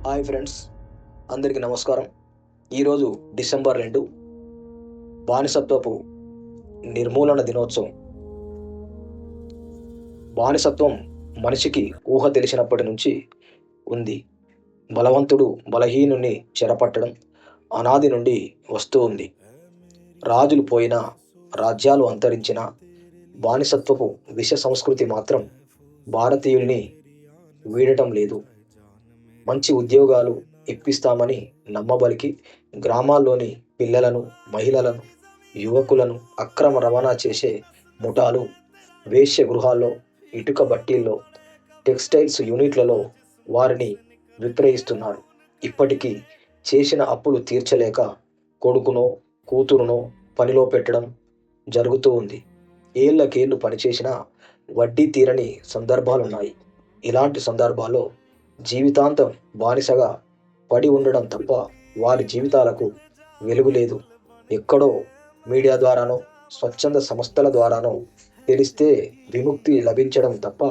Hi friends, అందరికీ నమస్కారం. ఈరోజు డిసెంబర్ 2 బానిసత్వపు నిర్మూలన దినోత్సవం. బానిసత్వం మనిషికి ఊహ తెలిసినప్పటి నుంచి ఉంది. బలవంతుడు బలహీనుని చెరపట్టడం అనాది నుండి వస్తూ ఉంది. రాజులు పోయినా, రాజ్యాలు అంతరించినా బానిసత్వపు విష సంస్కృతి మాత్రం భారతీయుల్ని వీడటం లేదు. మంచి ఉద్యోగాలు ఇప్పిస్తామని నమ్మబలికి గ్రామాల్లోని పిల్లలను, మహిళలను, యువకులను అక్రమ రవాణా చేసే ముఠాలు వేశ్య గృహాల్లో, ఇటుక బట్టీల్లో, టెక్స్టైల్స్ యూనిట్లలో వారిని విక్రయిస్తున్నారు. ఇప్పటికీ చేసిన అప్పులు తీర్చలేక కొడుకునో కూతురునో పనిలో పెట్టడం జరుగుతూ ఉంది. ఏళ్లకేళ్లు పనిచేసినా వడ్డీ తీరని సందర్భాలున్నాయి. ఇలాంటి సందర్భాల్లో జీవితాంతం బానిసగా పడి ఉండడం తప్ప వారి జీవితాలకు వెలుగు లేదు. ఎక్కడో మీడియా ద్వారానో, స్వచ్ఛంద సంస్థల ద్వారానో తెలిస్తే విముక్తి లభించడం తప్ప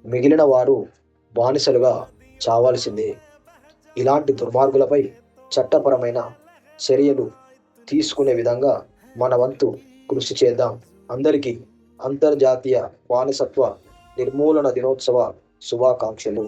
మిగిలిన వారు బానిసలుగా చావాల్సిందే. ఇలాంటి దుర్మార్గులపై చట్టపరమైన చర్యలు తీసుకునే విధంగా మన వంతు కృషి చేద్దాం. అందరికీ అంతర్జాతీయ బానిసత్వ నిర్మూలన దినోత్సవ శుభాకాంక్షలు.